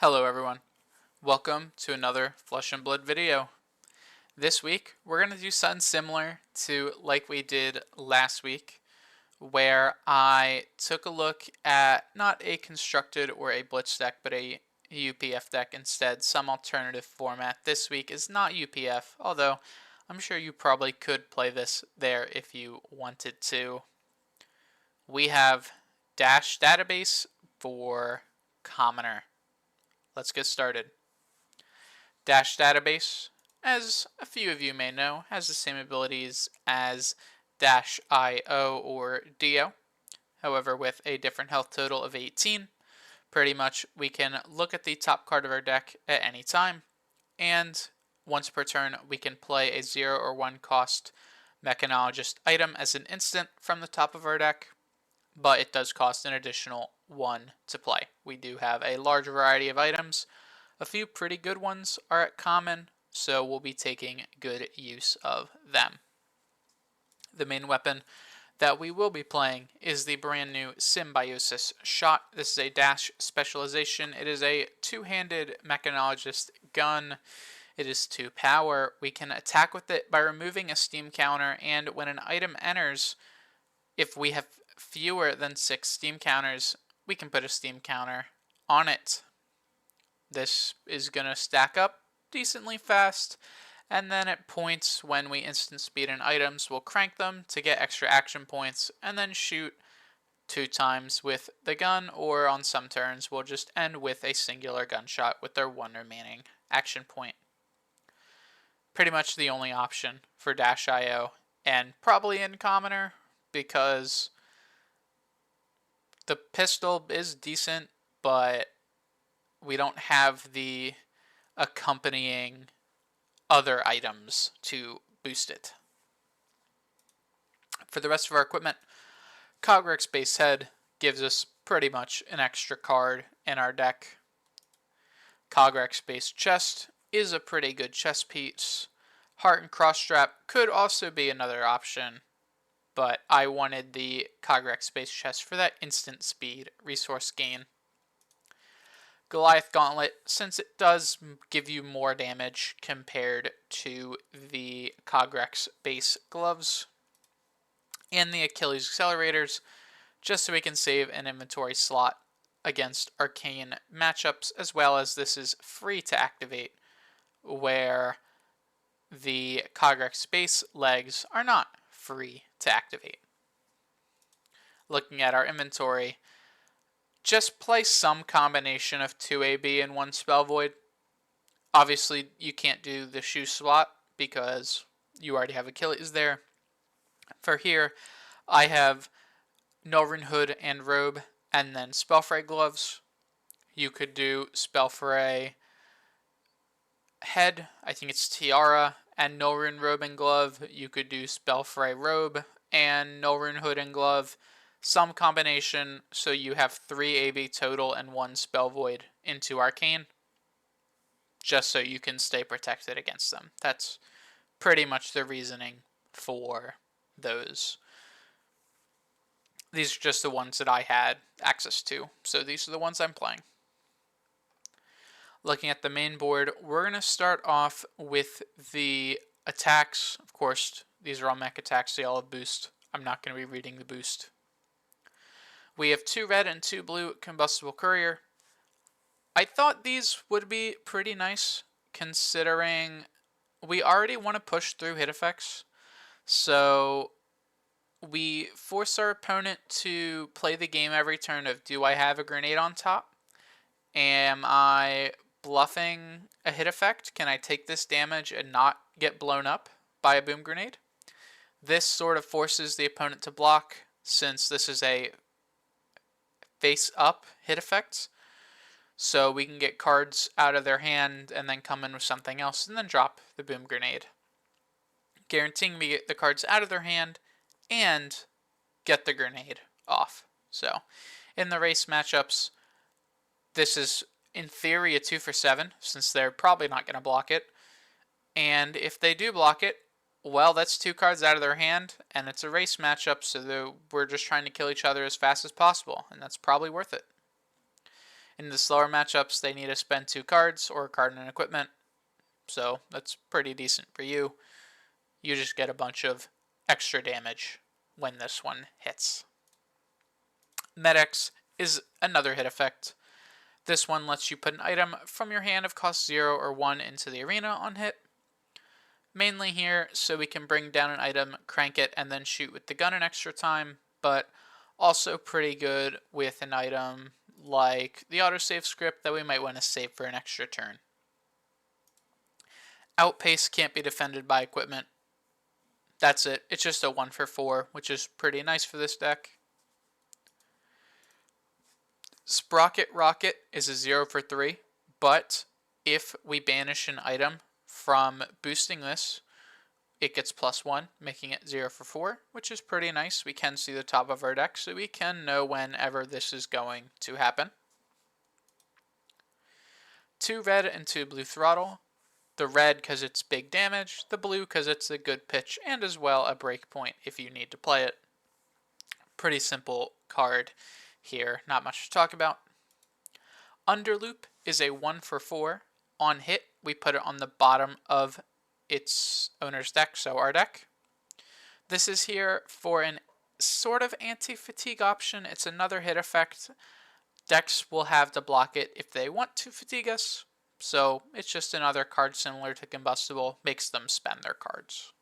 Hello everyone, welcome to another Flesh and Blood video. This week we're going to do something similar to like we did last week, where I took a look at not a constructed or a blitz deck, but a UPF deck instead, some alternative format. This week is not UPF, although I'm sure you probably could play this there if you wanted to. We have Dash Database for Commoner. Let's get started. Dash Database, as a few of you may know, has the same abilities as Dash IO or Dio, however with a different health total of 18. Pretty much we can look at the top card of our deck at any time, and once per turn we can play a 0 or 1 cost Mechanologist item as an instant from the top of our deck, but it does cost an additional 1 to play. We do have a large variety of items. A few pretty good ones are at common, so we'll be taking good use of them. The main weapon that we will be playing is the brand new Symbiosis Shot. This is a dash specialization. It is a two-handed Mechanologist gun. It is 2 power. We can attack with it by removing a steam counter, and when an item enters, if we have fewer than 6 steam counters, we can put a steam counter on it. This is going to stack up decently fast, and then at points when we instant speed in items, we'll crank them to get extra action points, and then shoot 2 times with the gun, or on some turns we'll just end with a singular gunshot with their 1 remaining action point. Pretty much the only option for Dash IO, and probably in Commoner, because the pistol is decent, but we don't have the accompanying other items to boost it. For the rest of our equipment, Cogrex Base Head gives us pretty much an extra card in our deck. Cogrex Base Chest is a pretty good chest piece. Heart and Cross Strap could also be another option, but I wanted the Cogrex Base Chest for that instant speed resource gain. Goliath Gauntlet, since it does give you more damage compared to the Cogrex base gloves. And the Achilles Accelerators, just so we can save an inventory slot against arcane matchups, as well as this is free to activate, where the Cogrex base legs are not free to activate. Looking at our inventory, just play some combination of 2 AB and 1 Spell Void. Obviously, you can't do the shoe swap because you already have Achilles there. For here, I have Nullrune Hood and Robe, and then Spellfray Gloves. You could do Spellfray Head, I think it's Tiara, and Nullrune Robe and Glove. You could do Spellfray Robe and Nullrune Hood and Glove. Some combination, so you have 3 AB total and 1 Spell Void into Arcane, just so you can stay protected against them. That's pretty much the reasoning for those. These are just the ones that I had access to, so these are the ones I'm playing. Looking at the main board, we're going to start off with the attacks. Of course, these are all mech attacks, they all have boost. I'm not going to be reading the boost. We have 2 red and 2 blue Combustible Courier. I thought these would be pretty nice, considering we already want to push through hit effects. So we force our opponent to play the game every turn of, do I have a grenade on top? Am I bluffing a hit effect? Can I take this damage and not get blown up by a boom grenade? This sort of forces the opponent to block, since this is a face up hit effects, so we can get cards out of their hand and then come in with something else and then drop the boom grenade, guaranteeing we get the cards out of their hand and get the grenade off. So in the race matchups, this is in theory a 2 for 7, since they're probably not going to block it, and if they do block it, well, that's 2 cards out of their hand, and it's a race matchup, so we're just trying to kill each other as fast as possible, and that's probably worth it. In the slower matchups, they need to spend 2 cards or a card and equipment, so that's pretty decent for you. You just get a bunch of extra damage when this one hits. Med-X is another hit effect. This one lets you put an item from your hand of cost 0 or 1 into the arena on hit. Mainly here so we can bring down an item, crank it, and then shoot with the gun an extra time, but also pretty good with an item like the autosave script that we might want to save for an extra turn. Outpace can't be defended by equipment. That's it. It's just a 1 for 4, which is pretty nice for this deck. Sprocket Rocket is a 0 for 3, but if we banish an item from boosting this, it gets +1, making it 0 for 4, which is pretty nice. We can see the top of our deck, so we can know whenever this is going to happen. 2 red and 2 blue throttle. The red because it's big damage, the blue because it's a good pitch, and as well a breakpoint if you need to play it. Pretty simple card here, not much to talk about. Underloop is a 1 for 4. On hit, we put it on the bottom of its owner's deck, so our deck. This is here for an sort of anti-fatigue option. It's another hit effect. Decks will have to block it if they want to fatigue us, so it's just another card similar to Combustible, makes them spend their cards.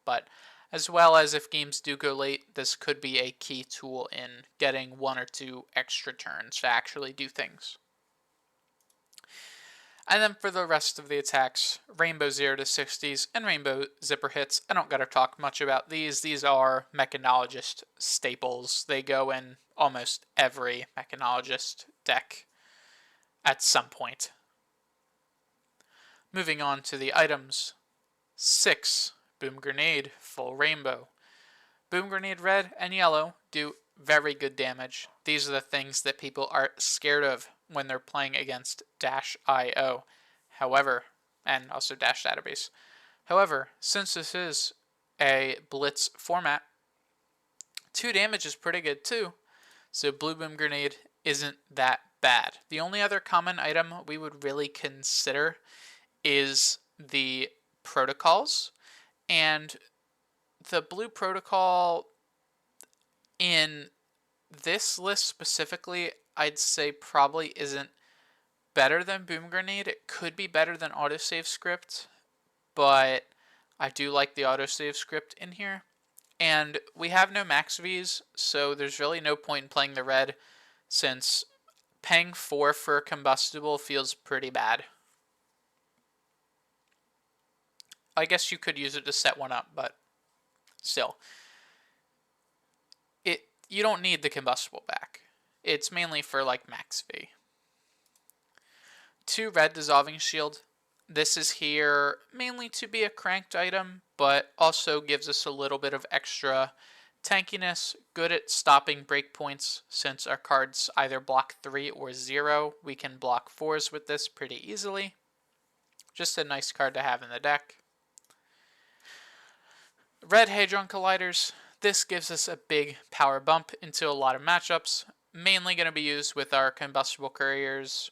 But as well as if games do go late, this could be a key tool in getting 1 or 2 extra turns to actually do things. And then for the rest of the attacks, Rainbow 0 to 60s and Rainbow Zipper hits. I don't gotta talk much about these. These are Mechanologist staples. They go in almost every Mechanologist deck at some point. Moving on to the items. 6. Boom Grenade, full rainbow. Boom Grenade red and yellow do very good damage. These are the things that people are scared of when they're playing against Dash.io. However, and also Dash Database. However, since this is a Blitz format, 2 damage is pretty good too. So Blue Boom Grenade isn't that bad. The only other common item we would really consider is the protocols. And the blue protocol in this list specifically, I'd say probably isn't better than Boom Grenade. It could be better than Autosave Script, but I do like the Autosave Script in here. And we have no max Vs, so there's really no point in playing the red, since paying 4 for a Combustible feels pretty bad. I guess you could use it to set one up, but still. You don't need the Combustible back. It's mainly for like max V. 2 red Dissolving Shield. This is here mainly to be a cranked item, but also gives us a little bit of extra tankiness. Good at stopping breakpoints, since our cards either block 3 or 0. We can block 4s with this pretty easily. Just a nice card to have in the deck. Red Hadron Colliders. This gives us a big power bump into a lot of matchups. Mainly going to be used with our Combustible Couriers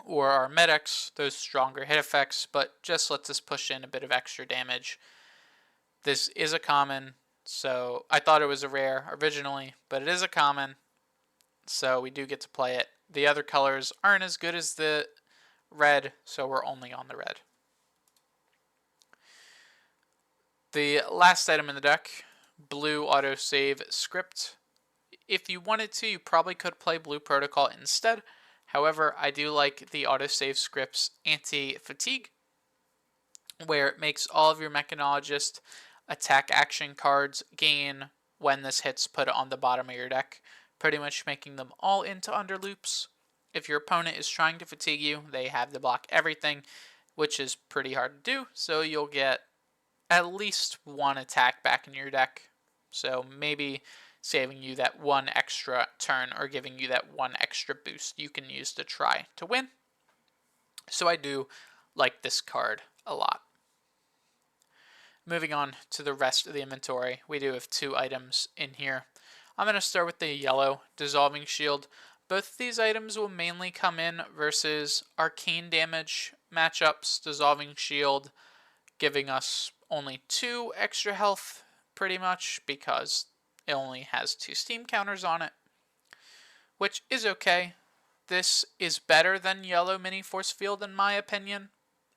or our Med-X, those stronger hit effects, but just lets us push in a bit of extra damage. This is a common, so I thought it was a rare originally, but it is a common, so we do get to play it. The other colors aren't as good as the red, so we're only on the red. The last item in the deck, Blue Autosave Script. If you wanted to, you probably could play Blue Protocol instead. However, I do like the Autosave Script's Anti-Fatigue, where it makes all of your Mechanologist attack action cards gain when this hits put it on the bottom of your deck, pretty much making them all into underloops. If your opponent is trying to fatigue you, they have to block everything, which is pretty hard to do, so you'll get at least 1 attack back in your deck. So maybe saving you that 1 extra turn or giving you that 1 extra boost you can use to try to win. So I do like this card a lot. Moving on to the rest of the inventory, we do have 2 items in here. I'm going to start with the yellow Dissolving Shield. Both of these items will mainly come in versus arcane damage matchups, Dissolving Shield giving us only 2 extra health pretty much because it only has 2 steam counters on it, which is okay. This is better than yellow mini force field in my opinion,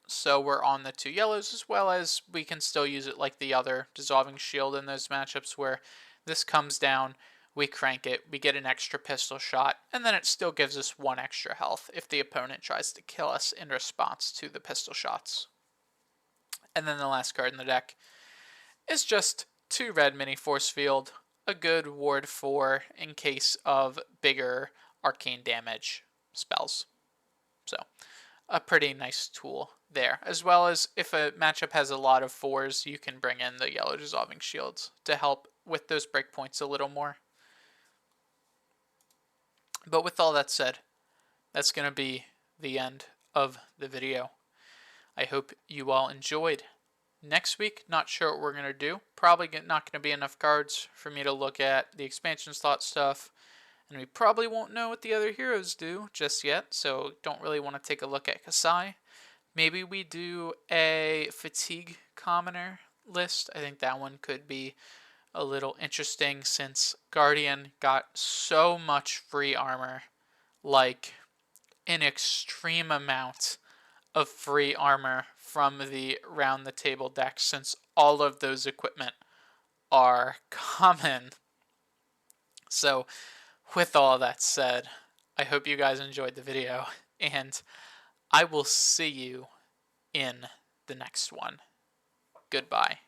so we're on the 2 yellows, as well as we can still use it like the other Dissolving Shield in those matchups where this comes down, we crank it, we get an extra pistol shot, and then it still gives us 1 extra health if the opponent tries to kill us in response to the pistol shots. And then the last card in the deck is just 2 red mini force field, a good ward 4 in case of bigger arcane damage spells. So a pretty nice tool there, as well as if a matchup has a lot of 4s, you can bring in the yellow Dissolving Shields to help with those breakpoints a little more. But with all that said, that's going to be the end of the video. I hope you all enjoyed. Next week, not sure what we're going to do. Probably not going to be enough cards for me to look at the expansion slot stuff. And we probably won't know what the other heroes do just yet, so don't really want to take a look at Kasai. Maybe we do a Fatigue Commoner list. I think that one could be a little interesting since Guardian got so much free armor, like an extreme amount of free armor from the round the table deck, since all of those equipment are common. So with all that said, I hope you guys enjoyed the video, and I will see you in the next one. Goodbye.